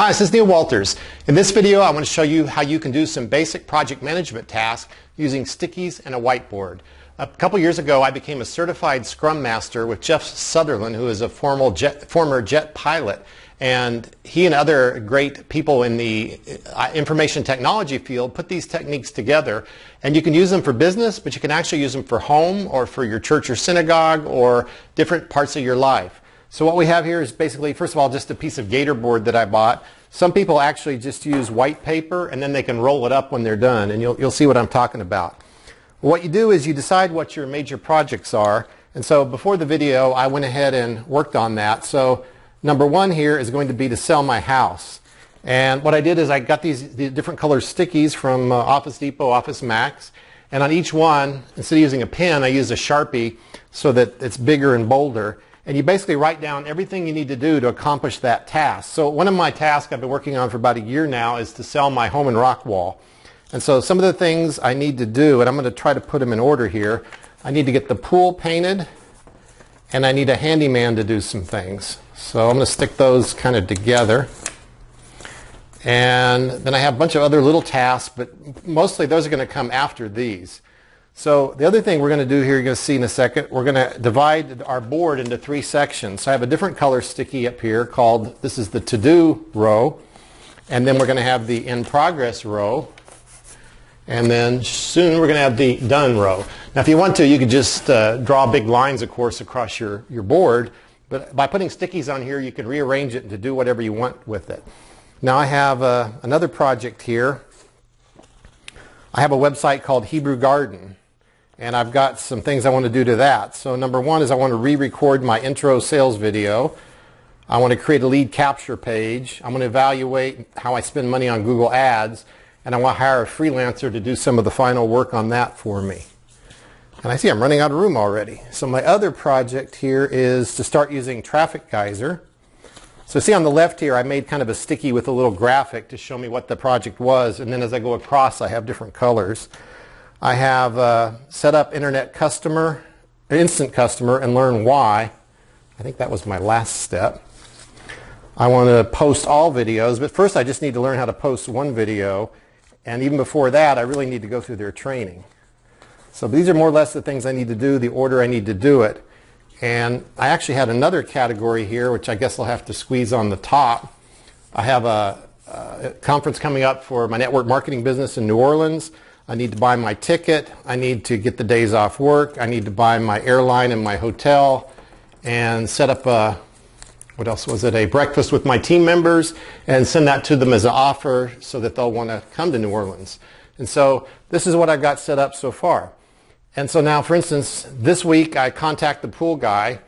Hi, this is Neil Walters. In this video, I want to show you how you can do some basic project management tasks using Stickies and a whiteboard. A couple years ago, I became a certified Scrum Master with Jeff Sutherland, who is a former jet pilot. And he and other great people in the information technology field put these techniques together. And you can use them for business, but you can actually use them for home or for your church or synagogue or different parts of your life. So what we have here is basically, first of all, just a piece of gator board that I bought. Some people actually just use white paper and then they can roll it up when they're done, and you'll see what I'm talking about. What you do is you decide what your major projects are, and so before the video I went ahead and worked on that. So number one here is going to be to sell my house. And what I did is I got these different color stickies from Office Depot, Office Max, and on each one, instead of using a pen, I use a Sharpie so that it's bigger and bolder. And you basically write down everything you need to do to accomplish that task. So one of my tasks I've been working on for about a year now is to sell my home and rock wall. And so some of the things I need to do, and I'm going to try to put them in order here. I need to get the pool painted, and I need a handyman to do some things. So I'm going to stick those kind of together. And then I have a bunch of other little tasks, but mostly those are going to come after these. So the other thing we're going to do here, you're going to see in a second, we're going to divide our board into 3 sections. So I have a different color sticky up here called, this is the to-do row, and then we're going to have the in progress row, and then soon we're going to have the done row. Now if you want to, you could just draw big lines, of course, across your board, but by putting stickies on here, you can rearrange it to do whatever you want with it. Now I have another project here. I have a website called Hebrew Garden. And I've got some things I want to do to that. So number one is I want to re-record my intro sales video. I want to create a lead capture page. I'm going to evaluate how I spend money on Google Ads. And I want to hire a freelancer to do some of the final work on that for me. And I see I'm running out of room already. So my other project here is to start using Traffic Geyser. So see on the left here, I made kind of a sticky with a little graphic to show me what the project was. And then as I go across, I have different colors. I have set up Instant Customer, and learn why. I think that was my last step. I want to post all videos, but first I just need to learn how to post one video. And even before that, I really need to go through their training. So these are more or less the things I need to do, the order I need to do it. And I actually had another category here, which I guess I'll have to squeeze on the top. I have a conference coming up for my network marketing business in New Orleans. I need to buy my ticket, I need to get the days off work, I need to buy my airline and my hotel, and set up a, what else was it, a breakfast with my team members, and send that to them as an offer so that they'll want to come to New Orleans. And so this is what I've got set up so far. And so now, for instance, this week I contact the pool guy,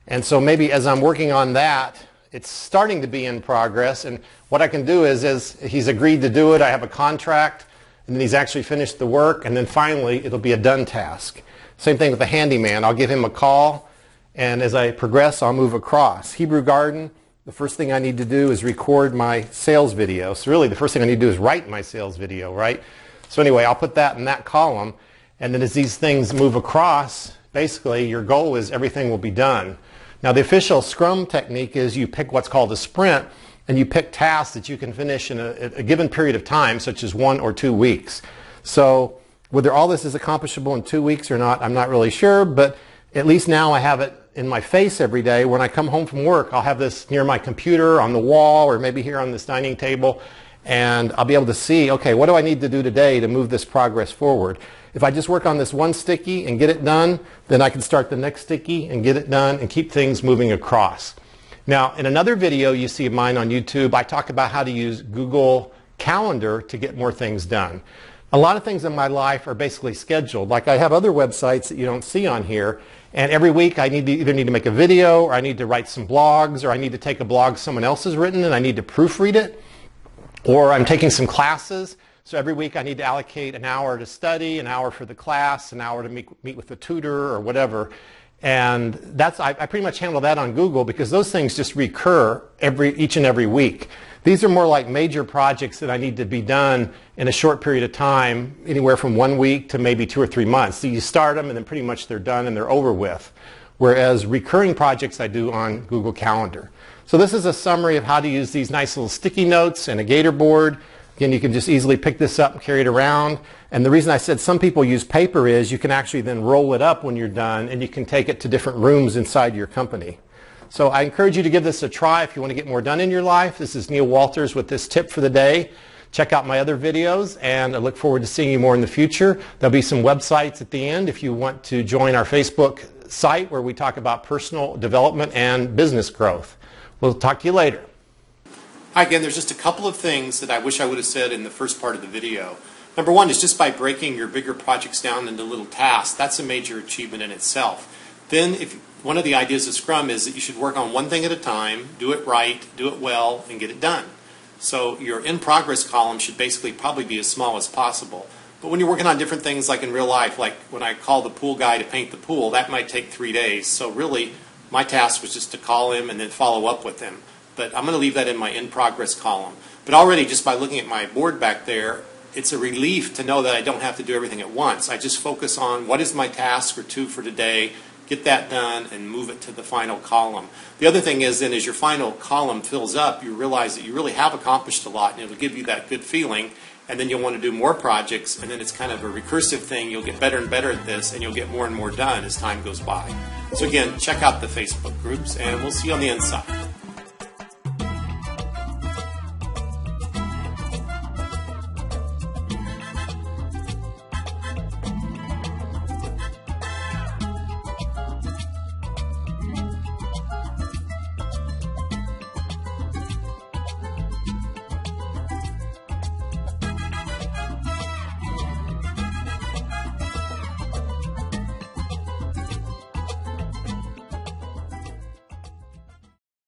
and so maybe as I'm working on that, it's starting to be in progress, and what I can do is he's agreed to do it, I have a contract, and then he's actually finished the work, and then finally it'll be a done task. Same thing with the handyman. I'll give him a call, and as I progress, I'll move across. Hebrew Garden, the first thing I need to do is record my sales video. So really the first thing I need to do is write my sales video, right? So anyway, I'll put that in that column, and then as these things move across, basically your goal is everything will be done. Now the official Scrum technique is you pick what's called a sprint, and you pick tasks that you can finish in a given period of time, such as 1 or 2 weeks. So whether all this is accomplishable in 2 weeks or not, I'm not really sure, but at least now I have it in my face every day. When I come home from work, I'll have this near my computer, on the wall, or maybe here on this dining table, and I'll be able to see, okay, what do I need to do today to move this progress forward? If I just work on this one sticky and get it done, then I can start the next sticky and get it done and keep things moving across. Now, in another video you see of mine on YouTube, I talk about how to use Google Calendar to get more things done. A lot of things in my life are basically scheduled. Like I have other websites that you don't see on here, and every week I either need to make a video, or I need to write some blogs, or I need to take a blog someone else has written and I need to proofread it, or I'm taking some classes. So every week I need to allocate an hour to study, an hour for the class, an hour to meet with the tutor or whatever. And I pretty much handle that on Google because those things just recur each and every week. These are more like major projects that I need to be done in a short period of time, anywhere from 1 week to maybe 2 or 3 months. So you start them and then pretty much they're done and they're over with. whereas recurring projects I do on Google Calendar. So this is a summary of how to use these nice little sticky notes and a Gator board. Again, you can just easily pick this up and carry it around. And the reason I said some people use paper is you can actually then roll it up when you're done, and you can take it to different rooms inside your company. So I encourage you to give this a try if you want to get more done in your life. This is Neil Walters with this tip for the day. Check out my other videos, and I look forward to seeing you more in the future. There'll be some websites at the end if you want to join our Facebook site where we talk about personal development and business growth. We'll talk to you later. Hi again, there's just a couple of things that I wish I would have said in the first part of the video. Number one is just by breaking your bigger projects down into little tasks, that's a major achievement in itself. Then one of the ideas of Scrum is that you should work on one thing at a time, do it right, do it well, and get it done. So your in progress column should basically probably be as small as possible. But when you're working on different things like in real life, like when I call the pool guy to paint the pool, that might take 3 days. So really, my task was just to call him and then follow up with him. But I'm going to leave that in my in progress column. But already just by looking at my board back there, it's a relief to know that I don't have to do everything at once. I just focus on what is my task or two for today, get that done, and move it to the final column. The other thing is then as your final column fills up, you realize that you really have accomplished a lot, and it'll give you that good feeling, and then you'll want to do more projects, and then it's kind of a recursive thing. You'll get better and better at this, and you'll get more and more done as time goes by. So again, check out the Facebook groups, and we'll see you on the inside.